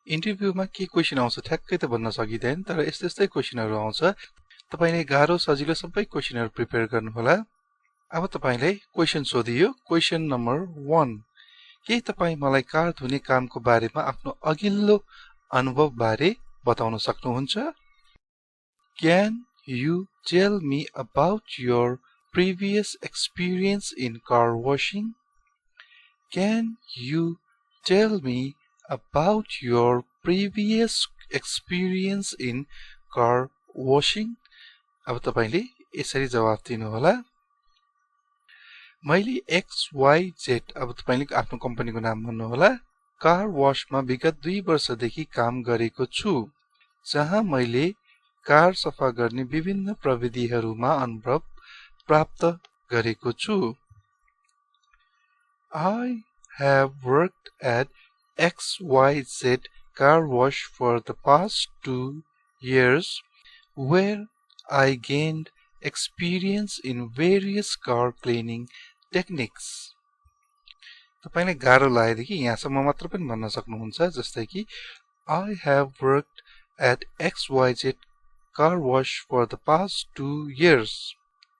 इन्टरभ्यूमा के क्वेशन आउँछ ठ्याक्कै त भन्न सकिदैन, तर यस्तै क्वेशनहरु आउँछ। तपाईले गाह्रो सजिलो सबै क्वेशनहरु प्रिपेयर गर्नु होला। अब तपाईलाई क्वेशन सोधियो। क्वेशन नम्बर 1, के तपाई मलाई कार धुने कामको बारेमा आफ्नो अघिल्लो अनुभव बारे बताउन सक्नुहुन्छ? Can you tell me about your previous experience in car washing? Can you tell me about your previous experience in car washing? अब तपाईले यसरी जवाफ दिनु होला। मैले XYZ, अब तपाईले आफ्नो कम्पनीको नाम भन्नु होला, कार वाशमा विगत 2 वर्षदेखि काम गरेको छु, जहाँ मैले कार सफा गर्ने विभिन्न प्रविधिहरूमा अनुभव प्राप्त गरेको छु। I have worked at XYZ car wash for the past 2 years, where I gained experience in various car cleaning techniques. तपाईले गाह्रो लागेदेखि यहाँसम्म मात्र पनि भन्न सक्नुहुन्छ, जस्तै कि I have worked at XYZ car wash for the past 2 years.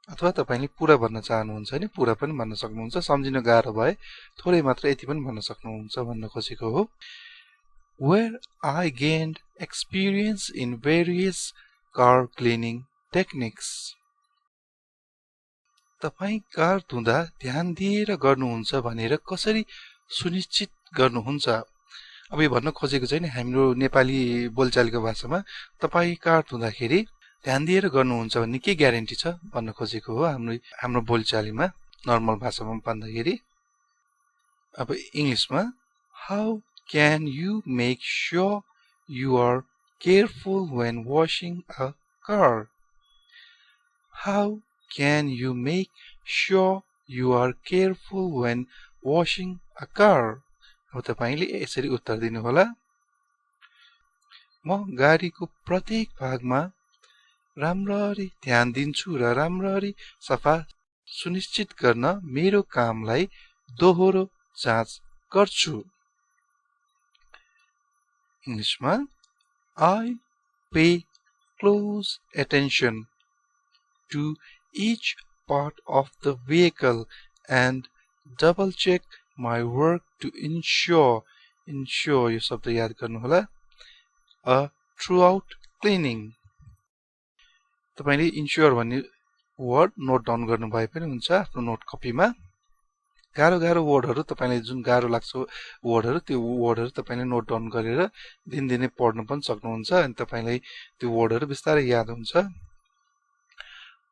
अथवा तपाईले पूरा भन्न चाहनुहुन्छ भने पूरा पनि भन्न सक्नुहुन्छ। सम्झिन गाह्रो भए थोरै मात्र यति पनि भन्न सक्नुहुन्छ भन्न खोजेको हो। Where I gained experience in various car cleaning techniques. तपाई कार धुँदा ध्यान दिएर गर्नुहुन्छ भनेर कसरी सुनिश्चित गर्नुहुन्छ? अब यो भन्न खोजेको चाहिँ हाम्रो नेपाली बोलचालको भाषामा तपाई कार धुँदाखेरि ध्यान दिएर गर्नुहुन्छ भन्ने के ग्यारेन्टी छ भन्न खोजेको हो हाम्रो बोलचालीमा, नर्मल भाषामा भन्दाखेरि। अब इंग्लिशमा, how can you make sure you are careful when washing a car? How can you make sure you are careful when washing a car? अब तपाईले यसरी उत्तर दिनु होला। म गाडीको प्रत्येक भागमा राम्ररी ध्यान दिन्छु र राम्ररी सफा सुनिश्चित गर्न मेरो कामलाई दोहोरो जाँच गर्छु। इंग्लिशमा, I pay close attention to each part of the vehicle and double check my work to ensure यो शब्द याद गर्नु होला, throughout cleaning. तपाईले ensure भन्ने वर्ड नोट डाउन गर्नु भए पनि हुन्छ आफ्नो नोट कपीमा। गाह्रो वर्डहरु तपाईलाई जुन गाह्रो लाग्छ वर्डहरु, त्यो वर्डहरु तपाईले नोट डाउन गरेर दिनदिनै पढ्न पनि सक्नुहुन्छ अनि तपाईलाई त्यो वर्डहरु बिस्तारै याद हुन्छ।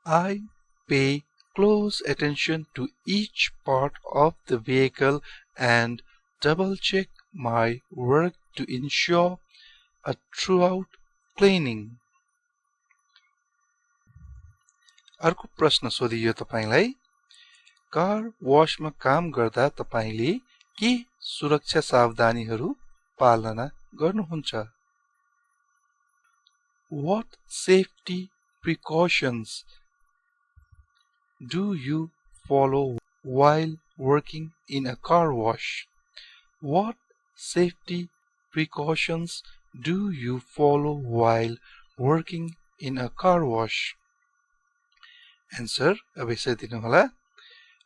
I pay close attention to each part of the vehicle and double check my work to ensure a throughout cleaning. अर्को प्रश्न सोधियो तपाईलाई, कार वाशमा काम गर्दा तपाईले के सुरक्षा सावधानीहरू पालना गर्नुहुन्छ? What safety precautions do you follow while working in a car wash? What safety precautions do you follow while working in a car wash? Answer, अब यसरी दिनु होला।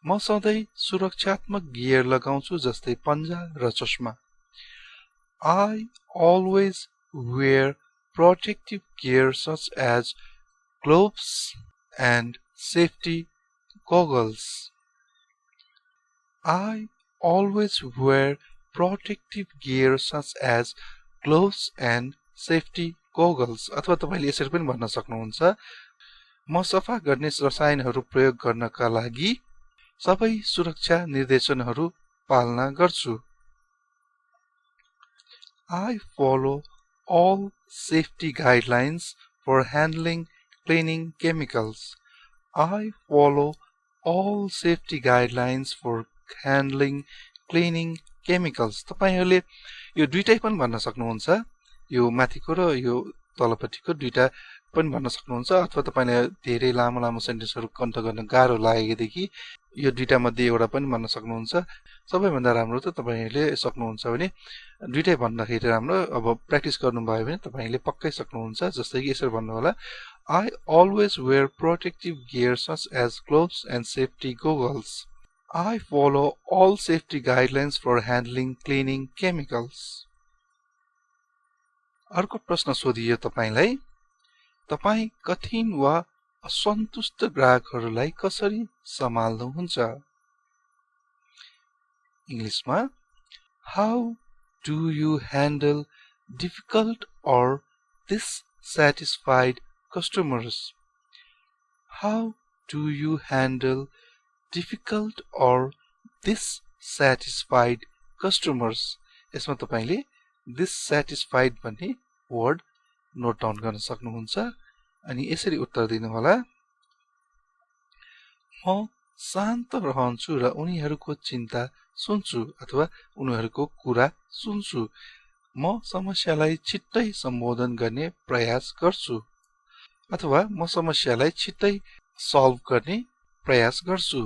म सधैं सुरक्षात्मक गियर लगाउँछु जस्तै पन्जा र चस्मा। I always wear protective gear such as gloves and safety goggles. I always wear protective gear such as gloves and safety goggles. अथवा तपाईले यसरी पनि भन्न सक्नुहुन्छ, म सफा गर्ने रसायनहरू प्रयोग गर्नका लागि सबै सुरक्षा निर्देशनहरू पालना गर्छु। I follow all safety guidelines for handling cleaning chemicals. I follow all safety guidelines for handling cleaning chemicals. तपाईहरुले यो दुईटै पनि भन्न सक्नुहुन्छ, यो माथिको र यो तलपट्टिको दुईटा पनि भन्न सक्नुहुन्छ अथवा तपाईलाई धेरै लामो लामो सेन्टेन्सहरु कन्ठ गर्न गाह्रो लागेदेखि यो दुईटा मध्ये एउटा पनि भन्न सक्नुहुन्छ सबैभन्दा राम्रो त तपाईले सक्नुहुन्छ भने दुईटै भन्दाखेरि राम्रो अब प्र्याक्टिस गर्नुभयो भने तपाईले पक्कै सक्नुहुन्छ जस्तै कि यसरी भन्नु होला I always wear protective gear such as gloves and safety goggles. I follow all safety guidelines for handling cleaning chemicals. अर्को प्रश्न सोधियो तपाईलाई तपाई कठिन वा असन्तुष्ट ग्राहकहरूलाई कसरी सम्हाल्नुहुन्छ इङ्ग्लिशमा How do you handle difficult or dissatisfied customers? How do you handle difficult or dissatisfied customers? यसमा तपाईले dissatisfied भन्ने वर्ड नोट डाउन गर्न सक्नुहुन्छ अनि यसरी उत्तर दिनु होला म शान्त रहन्छु र उनीहरूको चिन्ता सुन्छु अथवा उनीहरूको कुरा सुन्छु म समस्यालाई छिट्टै सम्बोधन गर्ने प्रयास गर्छु अथवा म समस्यालाई छिट्टै सल्भ गर्ने प्रयास गर्छु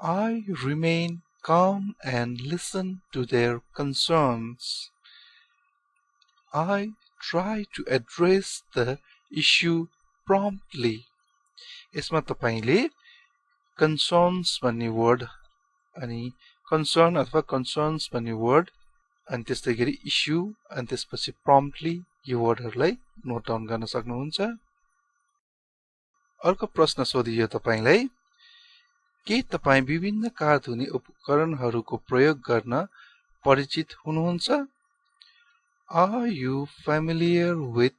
I remain calm and listen to their concerns. I try to address the issue promptly. यसमा तपाईले concerns भन्ने वर्ड अनि concern अथवा concerns भन्ने वर्ड अनि त्यस्तै गरी issue अनि त्यसपछि promptly यो वर्डहरुलाई नोट डाउन गर्न सक्नुहुन्छ अर्को प्रश्न सोधियो तपाईलाई के तपाई विभिन्न कार धुने उपकरणहरुको प्रयोग गर्न परिचित हुनुहुन्छ Are you familiar with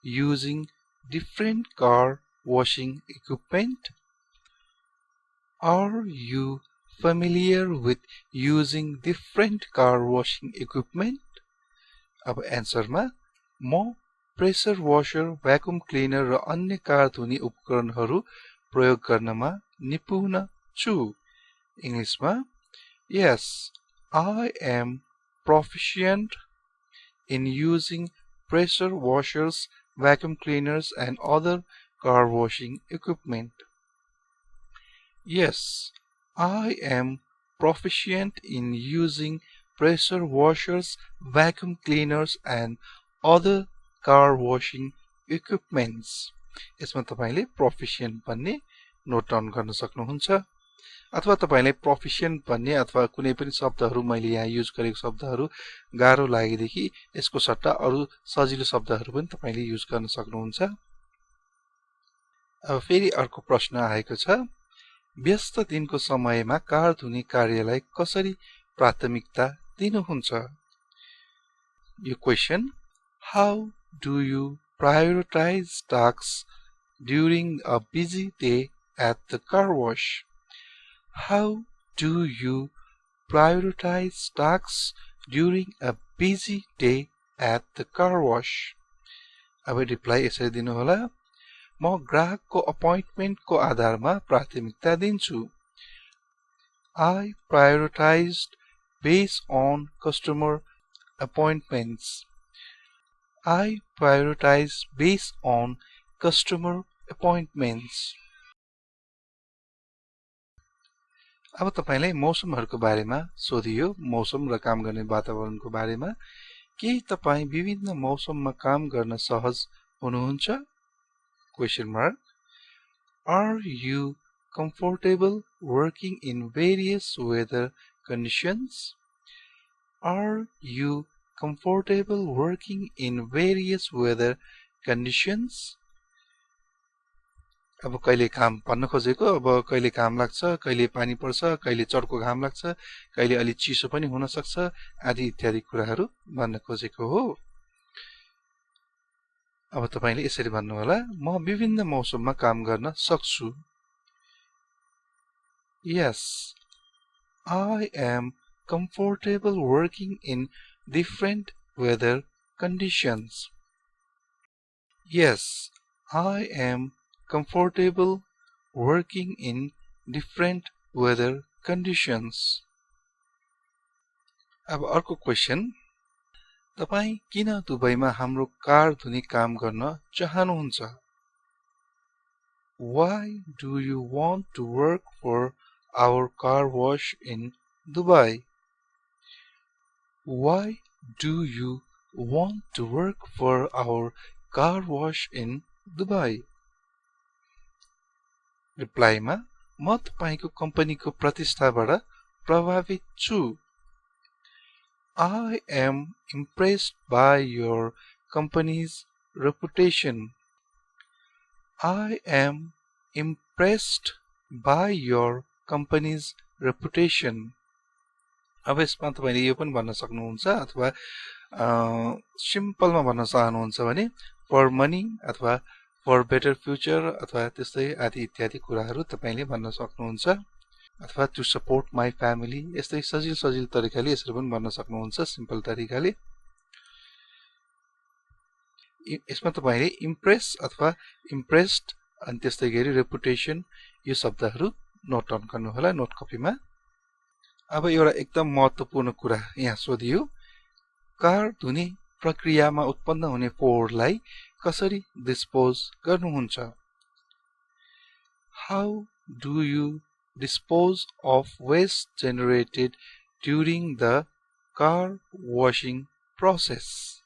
using different car washing equipment? Are you familiar with using different car washing equipment? अब एन्सरमा म प्रेसर वाशर भ्याकुम क्लिनर र अन्य कार धुने उपकरणहरु प्रयोग गर्नमा निपुण छु इङ्ग्लिशमा Yes, I am proficient in using pressure washers, vacuum cleaners and other car washing equipment. Yes, I am proficient in using pressure washers, vacuum cleaners and other car washing equipments. यसमा तपाईले proficient भन्ने note down गर्न सक्नुहुन्छ अथवा तपाईले proficient भन्ने अथवा कुनै पनि शब्दहरु मैले यहाँ युज गरेको शब्दहरु गाह्रो लागेदेखि यसको सट्टा अरु सजिलो शब्दहरु पनि तपाईले युज गर्न सक्नुहुन्छ अब फेरि अर्को प्रश्न आएको छ व्यस्त दिनको समयमा कार धुने कार्यलाई कसरी प्राथमिकता दिनुहुन्छ यो question How do you prioritize tasks during a busy day at the car wash? How do you prioritize tasks during a busy day at the car wash? अब रिप्लाई यसरी दिनु होला म ग्राहकको अपॉइन्टमेन्टको आधारमा प्राथमिकता दिन्छु I prioritized based on customer appointments. I prioritize based on customer appointments. अब तपाईलाई मौसमहरुको बारेमा सोधियो मौसम र काम गर्ने वातावरणको बारेमा के तपाई विभिन्न मौसममा काम गर्न सहज हुनुहुन्छ Question mark Are you comfortable working in various weather conditions? Are you comfortable working in various weather conditions? अब कहिले काम पर्न खोजेको अब कहिले काम लाग्छ कहिले पानी पर्छ कहिले चर्को घाम लाग्छ कहिले अलि चिसो पनि हुन सक्छ आदि इत्यादि कुराहरु भन्न खोजेको हो अब तपाईले यसरी भन्नु होला म विभिन्न मौसममा काम गर्न सक्छु Yes, I am comfortable working in different weather conditions. Yes, I am comfortable working in different weather conditions. अब अर्को क्वेशन तपाई किन दुबईमा हाम्रो कार धुने काम गर्न चाहनुहुन्छ? Why do you want to work for our car wash in Dubai? Why do you want to work for our car wash in Dubai? Reply मा म तपाईको कम्पनीको प्रतिष्ठाबाट प्रभावित छु. I am impressed by your company's reputation. I am impressed by your company's reputation. अब यसमा तपाईले यो पनि भन्न सक्नुहुन्छ अथवा सिम्पलमा भन्न चाहनुहुन्छ भने for money अथवा for better future अथवा त्यस्तै आदि इत्यादि कुराहरू तपाईले भन्न सक्नुहुन्छ अथवा to support my family यस्तै सजिलो तरिकाले यसरी पनि भन्न सक्नुहुन्छ सिम्पल तरिकाले. यसमा तपाईले impress अथवा impressed अनि त्यस्तै गरी reputation यो शब्दहरू नोट डाउन गर्नु होला नोट कपीमा. अब एउटा एकदम महत्त्वपूर्ण कुरा यहाँ सोधियो. कार धुने प्रक्रियामा उत्पन्न हुने फोहोरलाई कसरी डिस्पोज गर्नुहुन्छ? How do you dispose of waste generated during the car washing process?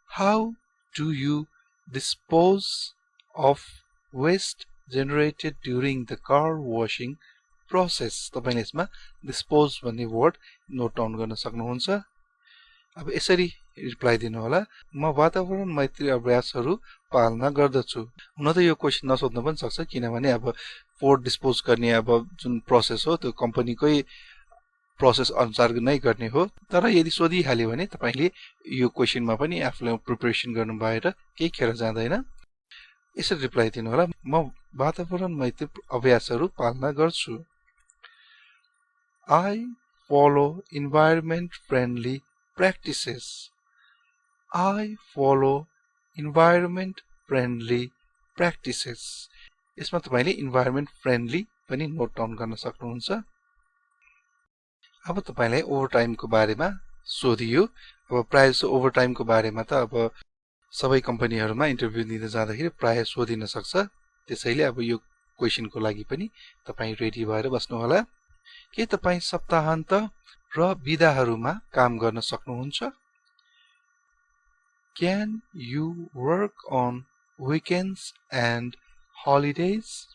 How do you dispose of waste generated during the car washing process? तपाईले यसमा dispose भन्ने वर्ड नोट डाउन गर्न सक्नुहुन्छ. अब यसरी रिप्लाई दिनु होला. म वातावरण मैत्री अभ्यासहरू पालना गर्दछु. हुन त यो क्वेशन नसोध्न पनि सक्छ किनभने अब फोहोर डिस्पोज गर्ने अब जुन प्रोसेस हो त्यो कम्पनीकै प्रोसेस अनुसार नै गर्ने हो. तर यदि सोधिहाल्यो भने तपाईले यो क्वेशनमा पनि आफूले प्रिपरेसन गर्नु भएर केही खेर जाँदैन. यसरी रिप्लाई दिनु होला. म वातावरण मैत्री अभ्यासहरू पालना गर्छु. I follow environment friendly practices. I follow environment friendly practices. यसमा तपाईले environment friendly पनि नोट डाउन गर्न सक्नुहुन्छ. अब तपाईलाई ओभरटाइमको बारेमा सोधियो. अब प्राय जसो ओभरटाइमको बारेमा त अब सबै कम्पनीहरुमा इन्टरभ्यु दिँदा जाँदाखेरि प्राय सोधिन सक्छ. त्यसैले अब यो क्वेशनको लागि पनि तपाई रेडी भएर बस्नु होला. के तपाई सप्ताहान्त र बिदाहरुमा काम गर्न सक्नुहुन्छ? Can you work on weekends and holidays?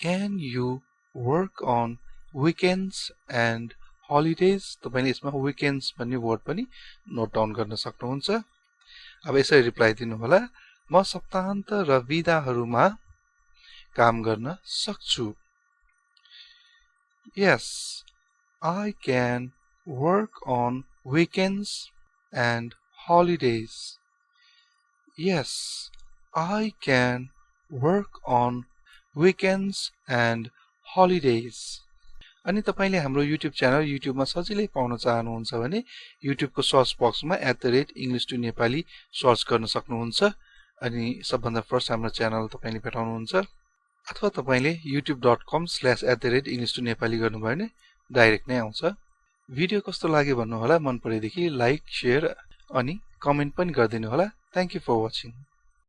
Can you work on weekends and holidays? तपाईले यसमा weekends भन्ने वर्ड पनि नोट डाउन गर्न सक्नुहुन्छ. अब यसरी रिप्लाई दिनु होला. म सप्ताहान्त र बिदाहरुमा काम गर्न सक्छु. Yes, I can work on weekends and holidays. Yes, I can work on weekends and holidays. अनि तपाईले हाम्रो YouTube च्यानल YouTube मा सजिलै पाउन चाहनुहुन्छ भने YouTube को सर्च बक्समा @english2nepali सर्च गर्न सक्नुहुन्छ. अनि सबभन्दा फर्स्ट हाम्रो च्यानल तपाईले भेटाउनुहुन्छ. अथवा तपाईले youtube.com/@english2nepali गर्नुभयो भने डाइरेक्ट नै आउँछ. भिडियो कस्तो लाग्यो भन्नु होला. मन परेदेखि लाइक, शेयर अनि कमेन्ट पनि गरिदिनु होला. Thank you for watching.